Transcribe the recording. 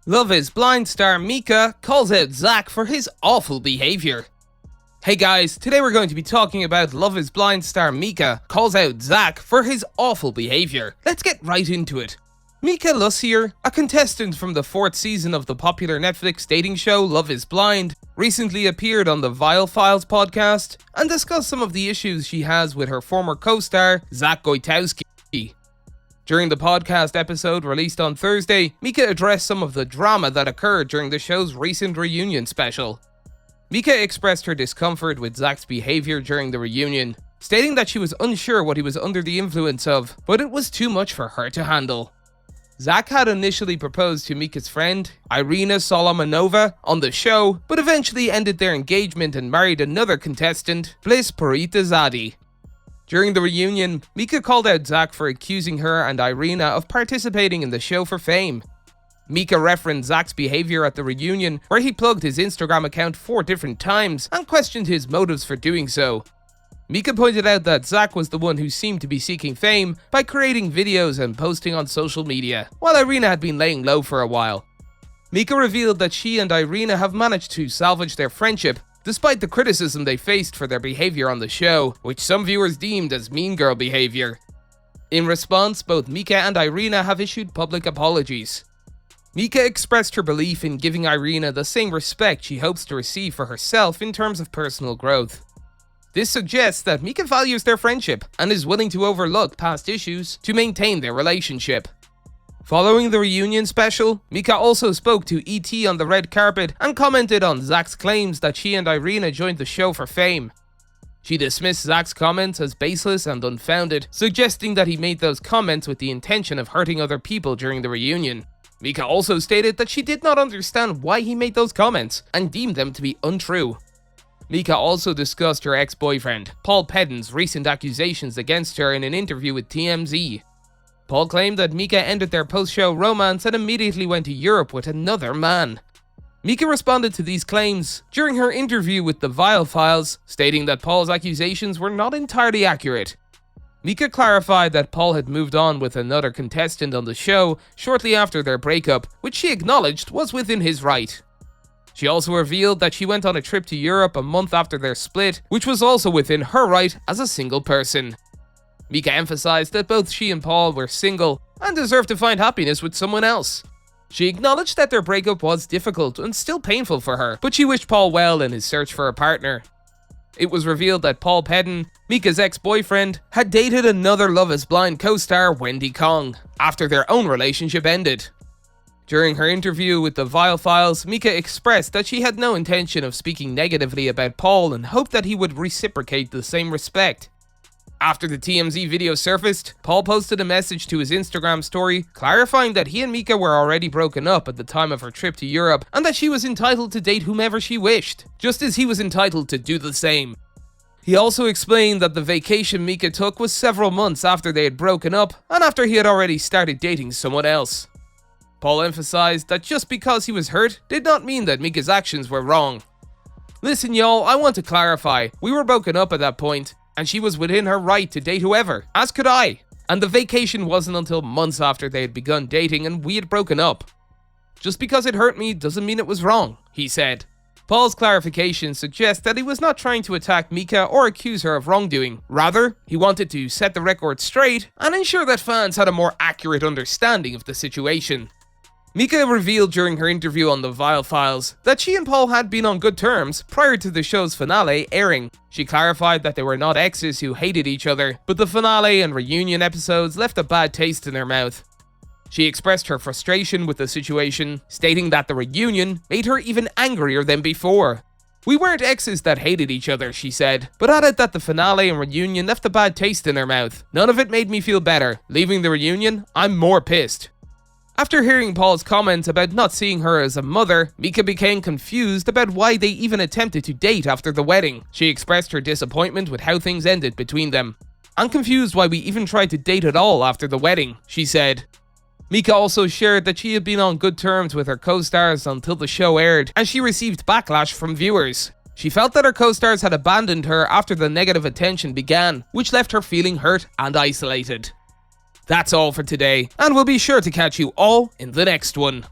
Love is Blind star Mika calls out Zach for his awful behaviour. Hey guys, today we're going to be talking about Love is Blind star Mika calls out Zach for his awful behaviour. Let's get right into it. Mika Lussier, a contestant from the 4th season of the popular Netflix dating show Love is Blind, recently appeared on the Vile Files podcast and discussed some of the issues she has with her former co-star, Zach Goitowski. During the podcast episode released on Thursday, Mika addressed some of the drama that occurred during the show's recent reunion special. Mika expressed her discomfort with Zach's behaviour during the reunion, stating that she was unsure what he was under the influence of, but it was too much for her to handle. Zach had initially proposed to Mika's friend, Irina Solomonova, on the show, but eventually ended their engagement and married another contestant, Bliss Puritazadi. During the reunion, Mika called out Zach for accusing her and Irina of participating in the show for fame. Mika referenced Zach's behaviour at the reunion, where he plugged his Instagram account 4 different times and questioned his motives for doing so. Mika pointed out that Zach was the one who seemed to be seeking fame by creating videos and posting on social media, while Irina had been laying low for a while. Mika revealed that she and Irina have managed to salvage their friendship, despite the criticism they faced for their behaviour on the show, which some viewers deemed as mean girl behaviour. In response, both Mika and Irina have issued public apologies. Mika expressed her belief in giving Irina the same respect she hopes to receive for herself in terms of personal growth. This suggests that Mika values their friendship and is willing to overlook past issues to maintain their relationship. Following the reunion special, Mika also spoke to ET on the red carpet and commented on Zach's claims that she and Irina joined the show for fame. She dismissed Zach's comments as baseless and unfounded, suggesting that he made those comments with the intention of hurting other people during the reunion. Mika also stated that she did not understand why he made those comments and deemed them to be untrue. Mika also discussed her ex-boyfriend, Paul Pedden's recent accusations against her in an interview with TMZ. Paul claimed that Mika ended their post-show romance and immediately went to Europe with another man. Mika responded to these claims during her interview with the Vile Files, stating that Paul's accusations were not entirely accurate. Mika clarified that Paul had moved on with another contestant on the show shortly after their breakup, which she acknowledged was within his right. She also revealed that she went on a trip to Europe a month after their split, which was also within her right as a single person. Mika emphasized that both she and Paul were single and deserved to find happiness with someone else. She acknowledged that their breakup was difficult and still painful for her, but she wished Paul well in his search for a partner. It was revealed that Paul Pedden, Mika's ex-boyfriend, had dated another Love is Blind co-star, Wendy Kong, after their own relationship ended. During her interview with the Vile Files, Mika expressed that she had no intention of speaking negatively about Paul and hoped that he would reciprocate the same respect. After the TMZ video surfaced, Paul posted a message to his Instagram story clarifying that he and Mika were already broken up at the time of her trip to Europe and that she was entitled to date whomever she wished, just as he was entitled to do the same. He also explained that the vacation Mika took was several months after they had broken up and after he had already started dating someone else. Paul emphasized that just because he was hurt did not mean that Mika's actions were wrong. Listen y'all, I want to clarify, we were broken up at that point, and she was within her right to date whoever, as could I. And the vacation wasn't until months after they had begun dating and we had broken up. Just because it hurt me doesn't mean it was wrong, he said. Paul's clarification suggests that he was not trying to attack Mika or accuse her of wrongdoing. Rather, he wanted to set the record straight and ensure that fans had a more accurate understanding of the situation. Mika revealed during her interview on the Vile Files that she and Paul had been on good terms prior to the show's finale airing. She clarified that they were not exes who hated each other, but the finale and reunion episodes left a bad taste in her mouth. She expressed her frustration with the situation, stating that the reunion made her even angrier than before. We weren't exes that hated each other, she said, but added that the finale and reunion left a bad taste in her mouth. None of it made me feel better. Leaving the reunion, I'm more pissed. After hearing Paul's comments about not seeing her as a mother, Mika became confused about why they even attempted to date after the wedding. She expressed her disappointment with how things ended between them. I'm confused why we even tried to date at all after the wedding, she said. Mika also shared that she had been on good terms with her co-stars until the show aired, and she received backlash from viewers. She felt that her co-stars had abandoned her after the negative attention began, which left her feeling hurt and isolated. That's all for today, and we'll be sure to catch you all in the next one.